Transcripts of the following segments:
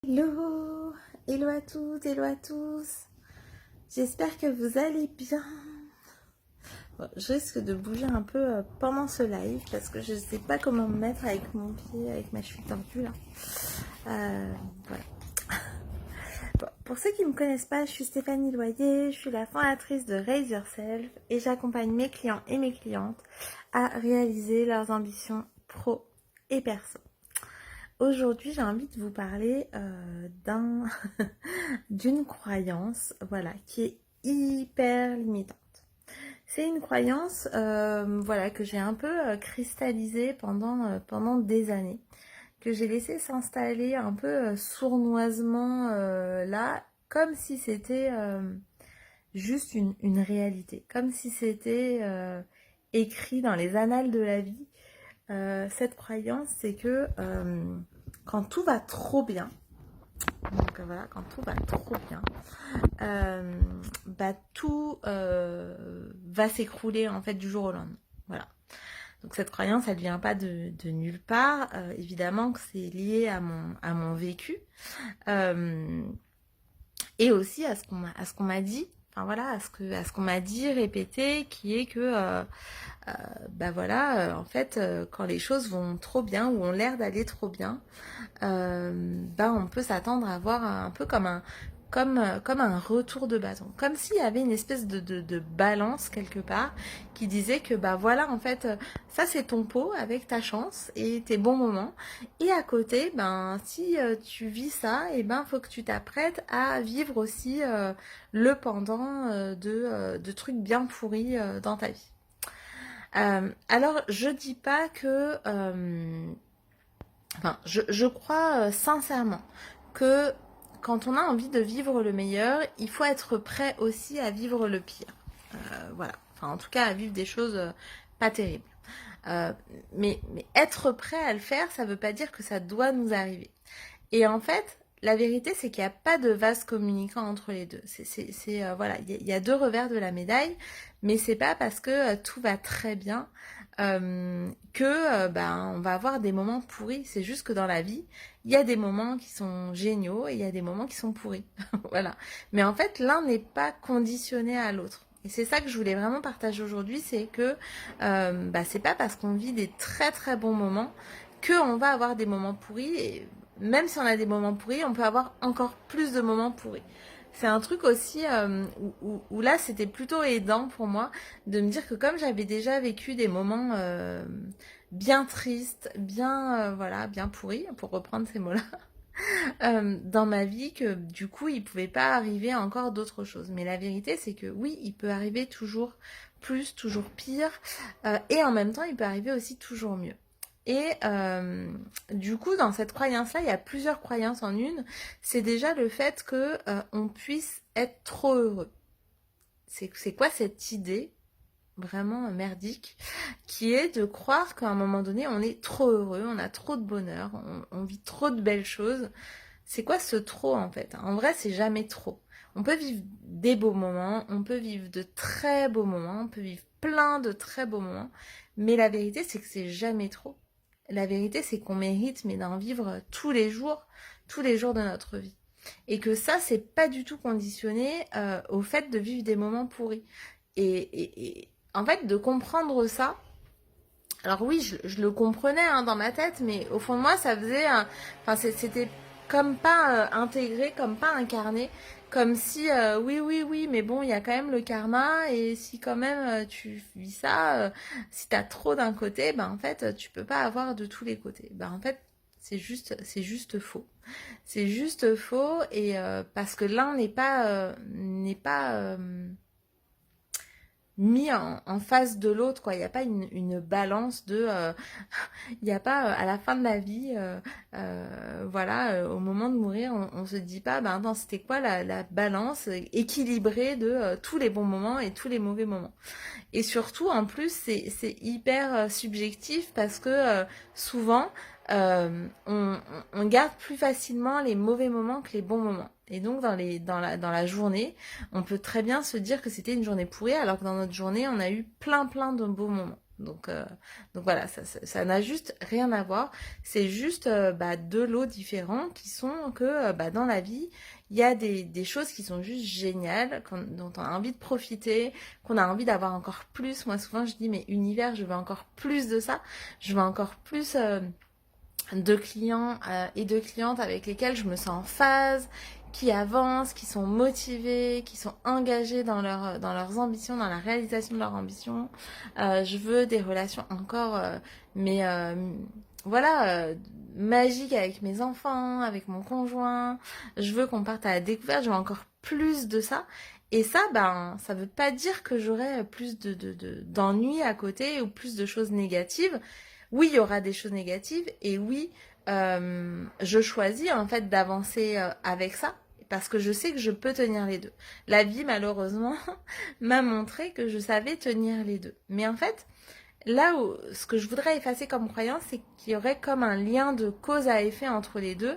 Hello, hello à toutes, hello à tous. J'espère que vous allez bien. Bon, je risque de bouger un peu pendant ce live parce que je ne sais pas comment me mettre avec mon pied, avec ma cheville tendue là. Voilà. Bon, pour ceux qui ne me connaissent pas, je suis Stéphanie Loyer, je suis la fondatrice de Raise Yourself et j'accompagne mes clients et mes clientes à réaliser leurs ambitions pro et perso. Aujourd'hui, j'ai envie de vous parler d'une croyance, voilà, qui est hyper limitante. C'est une croyance, voilà, que j'ai un peu cristallisée pendant des années, que j'ai laissé s'installer un peu sournoisement là, comme si c'était juste une réalité, comme si c'était écrit dans les annales de la vie. Cette croyance, c'est que quand tout va trop bien, donc voilà, quand tout va trop bien, tout va s'écrouler en fait du jour au lendemain. Voilà. Donc cette croyance, elle vient pas de nulle part. Évidemment que c'est lié à mon vécu et aussi à ce qu'on m'a dit. Enfin voilà, à ce qu'on m'a dit, répété, qui est que en fait, quand les choses vont trop bien ou ont l'air d'aller trop bien, on peut s'attendre à avoir un peu comme un retour de bâton. Comme s'il y avait une espèce de balance quelque part qui disait que voilà, en fait, ça c'est ton pot avec ta chance et tes bons moments. Et à côté, si tu vis ça, faut que tu t'apprêtes à vivre aussi le pendant de trucs bien pourris dans ta vie. Alors, je dis pas que... je crois sincèrement que quand on a envie de vivre le meilleur, il faut être prêt aussi à vivre le pire. Voilà. Enfin, en tout cas, à vivre des choses pas terribles. Mais être prêt à le faire, ça veut pas dire que ça doit nous arriver. Et en fait, la vérité, c'est qu'il n'y a pas de vase communicant entre les deux. Voilà, il y a deux revers de la médaille, mais c'est pas parce que tout va très bien on va avoir des moments pourris. C'est juste que dans la vie, il y a des moments qui sont géniaux et il y a des moments qui sont pourris. Voilà. Mais en fait, l'un n'est pas conditionné à l'autre. Et c'est ça que je voulais vraiment partager aujourd'hui, c'est que c'est pas parce qu'on vit des très très bons moments qu'on va avoir des moments pourris. Et même si on a des moments pourris, on peut avoir encore plus de moments pourris. C'est un truc aussi où là, c'était plutôt aidant pour moi de me dire que comme j'avais déjà vécu des moments bien tristes, bien pourris, pour reprendre ces mots-là, dans ma vie, que du coup, il pouvait pas arriver encore d'autres choses. Mais la vérité, c'est que oui, il peut arriver toujours plus, toujours pire, et en même temps, il peut arriver aussi toujours mieux. Et du coup, dans cette croyance-là, il y a plusieurs croyances en une. C'est déjà le fait que on puisse être trop heureux. C'est quoi cette idée vraiment merdique qui est de croire qu'à un moment donné, on est trop heureux, on a trop de bonheur, on vit trop de belles choses. C'est quoi ce trop en fait? En vrai, c'est jamais trop. On peut vivre des beaux moments, on peut vivre de très beaux moments, on peut vivre plein de très beaux moments, mais la vérité, c'est que c'est jamais trop. La vérité, c'est qu'on mérite, mais d'en vivre tous les jours de notre vie. Et que ça, c'est pas du tout conditionné au fait de vivre des moments pourris. Et en fait, de comprendre ça, alors oui, je le comprenais dans ma tête, mais au fond de moi, ça faisait... c'était comme pas intégré, comme pas incarné, comme si, oui, mais bon, il y a quand même le karma, et si quand même tu vis ça, si t'as trop d'un côté, en fait, tu peux pas avoir de tous les côtés. En fait, c'est juste faux. C'est juste faux, et parce que l'un n'est pas mis en face de l'autre, quoi. Il n'y a pas une balance de... il n'y a pas à la fin de la vie, au moment de mourir, on se dit pas, attends, c'était quoi la balance équilibrée de tous les bons moments et tous les mauvais moments. Et surtout, en plus, c'est hyper subjectif parce que souvent, on garde plus facilement les mauvais moments que les bons moments. Et donc, dans la journée, on peut très bien se dire que c'était une journée pourrie, alors que dans notre journée, on a eu plein de beaux moments. Donc voilà, ça n'a juste rien à voir. C'est juste deux lots différents qui sont que dans la vie, il y a des choses qui sont juste géniales, dont on a envie de profiter, qu'on a envie d'avoir encore plus. Moi, souvent, je dis, mais univers, je veux encore plus de ça. Je veux encore plus de clients et de clientes avec lesquels je me sens en phase, qui avancent, qui sont motivés, qui sont engagés dans leurs ambitions, dans la réalisation de leurs ambitions. Je veux des relations encore, mais voilà, magiques avec mes enfants, avec mon conjoint. Je veux qu'on parte à la découverte, je veux encore plus de ça. Et ça, ça veut pas dire que j'aurai plus d'ennuis à côté ou plus de choses négatives. Oui, il y aura des choses négatives et oui, je choisis en fait d'avancer avec ça parce que je sais que je peux tenir les deux. La vie, malheureusement, m'a montré que je savais tenir les deux. Mais en fait, là où ce que je voudrais effacer comme croyance, c'est qu'il y aurait comme un lien de cause à effet entre les deux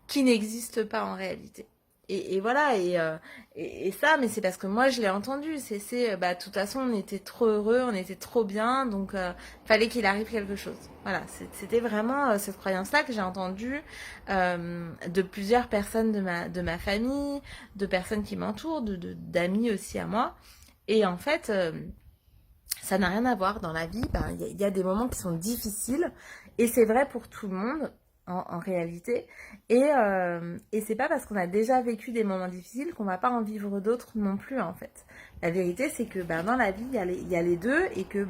qui n'existe pas en réalité. Et voilà, et ça, mais c'est parce que moi je l'ai entendu. De toute façon, on était trop heureux, on était trop bien, donc fallait qu'il arrive quelque chose. Voilà, c'était vraiment cette croyance-là que j'ai entendue de plusieurs personnes de ma famille, de personnes qui m'entourent, d'amis aussi à moi. Et en fait, ça n'a rien à voir dans la vie. Y a des moments qui sont difficiles et c'est vrai pour tout le monde en réalité. Et c'est pas parce qu'on a déjà vécu des moments difficiles qu'on va pas en vivre d'autres non plus en fait. La vérité c'est que dans la vie il y a les deux et que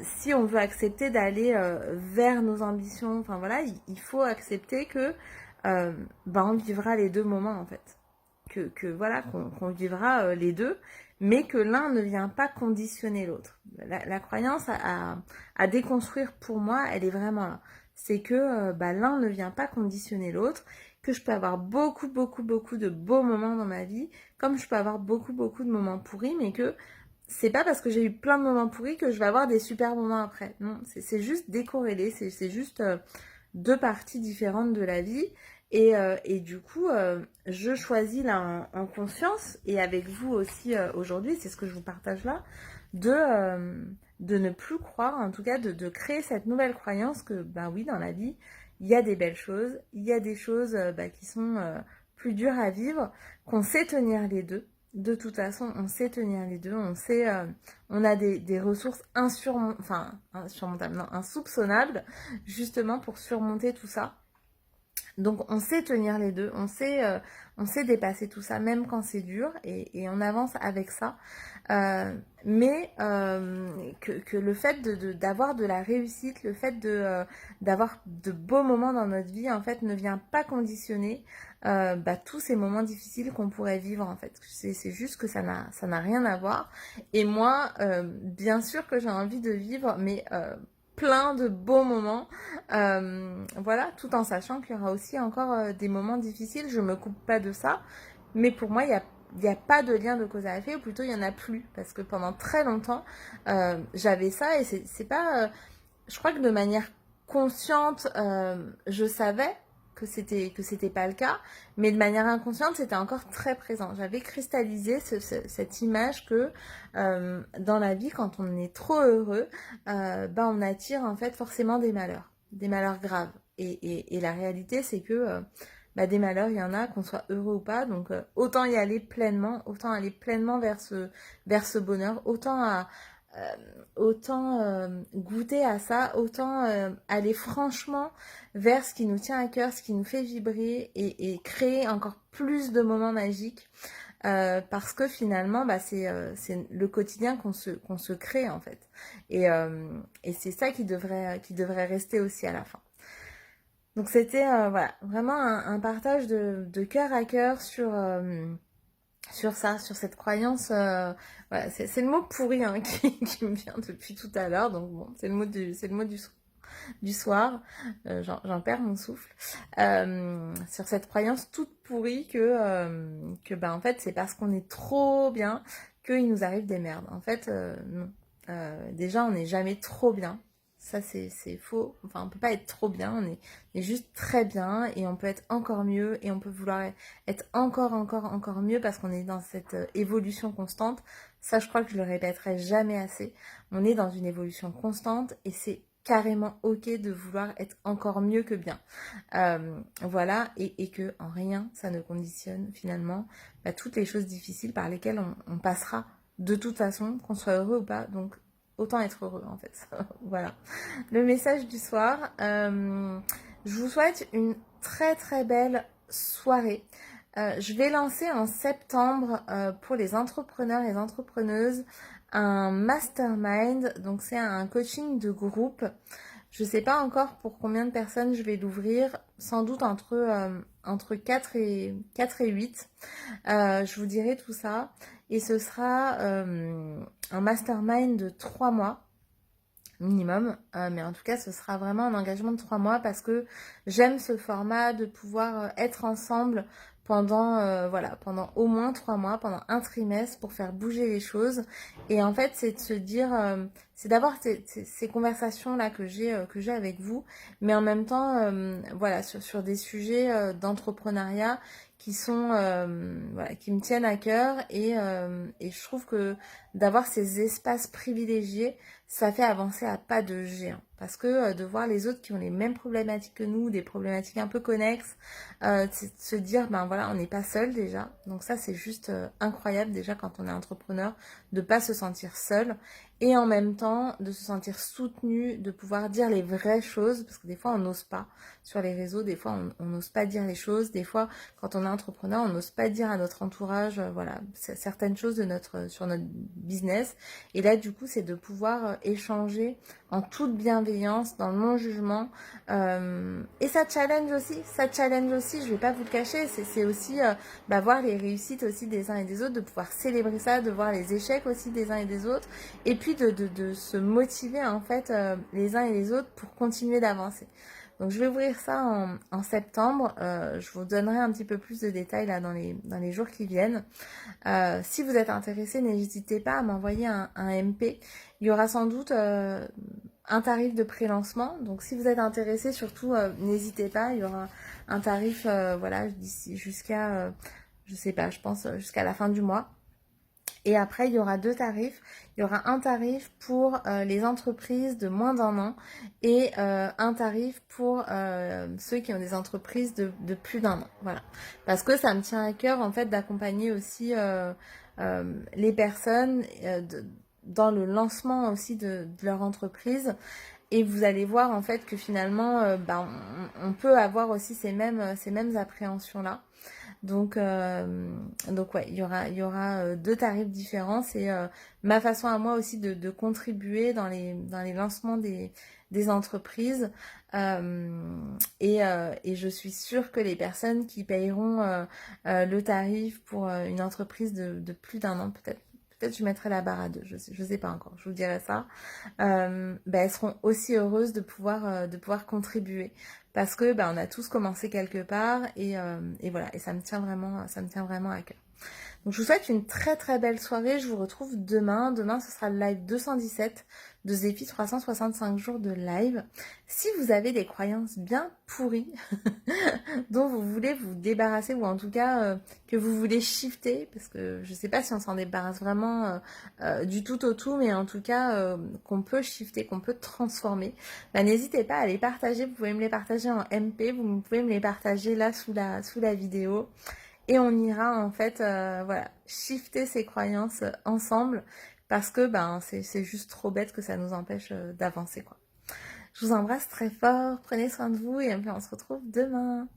si on veut accepter d'aller vers nos ambitions, enfin voilà, il faut accepter que on vivra les deux moments en fait. Que voilà, qu'on vivra les deux, mais que l'un ne vient pas conditionner l'autre. La croyance à déconstruire pour moi, elle est vraiment là. C'est que l'un ne vient pas conditionner l'autre, que je peux avoir beaucoup, beaucoup, beaucoup de beaux moments dans ma vie, comme je peux avoir beaucoup, beaucoup de moments pourris, mais que c'est pas parce que j'ai eu plein de moments pourris que je vais avoir des super moments après. Non, c'est juste décorrélé, c'est juste deux parties différentes de la vie. Et du coup, je choisis là en conscience, et avec vous aussi aujourd'hui, c'est ce que je vous partage là, de ne plus croire, en tout cas de créer cette nouvelle croyance que, oui, dans la vie, il y a des belles choses, il y a des choses qui sont plus dures à vivre, qu'on sait tenir les deux. De toute façon, on sait tenir les deux, on sait, on a des ressources insurmontables, non, insoupçonnables, justement pour surmonter tout ça. Donc on sait tenir les deux, on sait dépasser tout ça, même quand c'est dur, et on avance avec ça. Mais que le fait d'avoir de la réussite, le fait d'avoir de beaux moments dans notre vie, en fait, ne vient pas conditionner tous ces moments difficiles qu'on pourrait vivre, en fait. C'est juste que ça n'a rien à voir. Et moi, bien sûr que j'ai envie de vivre, mais plein de beaux moments, voilà, tout en sachant qu'il y aura aussi encore des moments difficiles. Je me coupe pas de ça, mais pour moi, il y a pas de lien de cause à effet, ou plutôt il y en a plus, parce que pendant très longtemps, j'avais ça, et c'est pas, je crois que de manière consciente, je savais que c'était pas le cas, mais de manière inconsciente, c'était encore très présent. J'avais cristallisé cette image que dans la vie, quand on est trop heureux, on attire en fait forcément des malheurs graves. Et la réalité, c'est que des malheurs, il y en a, qu'on soit heureux ou pas. Donc autant aller pleinement vers ce bonheur, autant goûter à ça, autant aller franchement vers ce qui nous tient à cœur, ce qui nous fait vibrer, et créer encore plus de moments magiques, parce que finalement c'est le quotidien qu'on se crée en fait, et c'est ça qui devrait rester aussi à la fin. Donc c'était voilà, vraiment un partage de cœur à cœur sur ça, sur cette croyance. Voilà, c'est le mot pourri qui me vient depuis tout à l'heure. Donc bon, c'est le mot du soir. J'en perds mon souffle. Sur cette croyance toute pourrie que en fait, c'est parce qu'on est trop bien qu'il nous arrive des merdes. En fait, non. Déjà, on n'est jamais trop bien. Ça, c'est faux. Enfin, on peut pas être trop bien, on est juste très bien et on peut être encore mieux et on peut vouloir être encore mieux parce qu'on est dans cette évolution constante. Ça, je crois que je le répéterai jamais assez. On est dans une évolution constante et c'est carrément ok de vouloir être encore mieux que bien. Voilà, et que en rien, ça ne conditionne finalement toutes les choses difficiles par lesquelles on passera de toute façon, qu'on soit heureux ou pas. Donc, autant être heureux en fait. Voilà. Le message du soir. Je vous souhaite une très belle soirée. Je vais lancer en septembre pour les entrepreneurs et les entrepreneuses un mastermind. Donc c'est un coaching de groupe. Je ne sais pas encore pour combien de personnes je vais l'ouvrir. Sans doute entre 4 et 8. Je vous dirai tout ça. Et ce sera un mastermind de 3 mois minimum, mais en tout cas ce sera vraiment un engagement de 3 mois parce que j'aime ce format de pouvoir être ensemble pendant voilà, pendant au moins 3 mois, pendant un trimestre pour faire bouger les choses. Et en fait c'est de se dire c'est d'avoir ces conversations là que j'ai avec vous, mais en même temps voilà, sur des sujets d'entrepreneuriat qui sont voilà, qui me tiennent à cœur, et je trouve que d'avoir ces espaces privilégiés, ça fait avancer à pas de géant. Parce que de voir les autres qui ont les mêmes problématiques que nous, des problématiques un peu connexes, c'est de se dire, ben voilà, on n'est pas seul déjà. Donc ça, c'est juste incroyable déjà quand on est entrepreneur, de pas se sentir seul. Et en même temps, de se sentir soutenu, de pouvoir dire les vraies choses. Parce que des fois, on n'ose pas sur les réseaux. Des fois, on n'ose pas dire les choses. Des fois, quand on est entrepreneur, on n'ose pas dire à notre entourage, voilà, certaines choses de sur notre business. Et là, du coup, c'est de pouvoir échanger en toute bienveillance, dans le non-jugement. Et ça challenge aussi, je vais pas vous le cacher, c'est aussi voir les réussites aussi des uns et des autres, de pouvoir célébrer ça, de voir les échecs aussi des uns et des autres, et puis de se motiver en fait les uns et les autres pour continuer d'avancer. Donc je vais ouvrir ça en septembre. Je vous donnerai un petit peu plus de détails là dans les jours qui viennent. Si vous êtes intéressé, n'hésitez pas à m'envoyer un MP. Il y aura sans doute un tarif de pré-lancement. Donc si vous êtes intéressé, surtout n'hésitez pas. Il y aura un tarif voilà, d'ici jusqu'à je sais pas, je pense jusqu'à la fin du mois. Et après, il y aura 2 tarifs. Il y aura un tarif pour les entreprises de moins d'1 an et un tarif pour ceux qui ont des entreprises de plus d'1 an. Voilà. Parce que ça me tient à cœur, en fait, d'accompagner aussi les personnes dans le lancement aussi de leur entreprise. Et vous allez voir, en fait, que finalement, on peut avoir aussi ces mêmes appréhensions-là. Donc ouais, il y aura 2 tarifs différents. C'est ma façon à moi aussi de contribuer dans les lancements des entreprises. Et je suis sûre que les personnes qui payeront le tarif pour une entreprise de plus d'1 an, peut-être je mettrai la barre à 2, je sais pas encore, je vous dirai ça. Elles seront aussi heureuses de pouvoir contribuer. Parce que on a tous commencé quelque part, et voilà, et ça me tient vraiment à cœur. Donc je vous souhaite une très belle soirée. Je vous retrouve demain. Demain, ce sera le live 217 de Zéphie, 365 jours de live. Si vous avez des croyances bien pourries dont vous voulez vous débarrasser, ou en tout cas que vous voulez shifter, parce que je sais pas si on s'en débarrasse vraiment du tout au tout, mais en tout cas qu'on peut shifter, qu'on peut transformer, n'hésitez pas à les partager. Vous pouvez me les partager en MP, vous pouvez me les partager là sous la vidéo. Et on ira en fait voilà, shifter ces croyances ensemble, parce que c'est juste trop bête que ça nous empêche d'avancer, quoi. Je vous embrasse très fort, prenez soin de vous, et on se retrouve demain.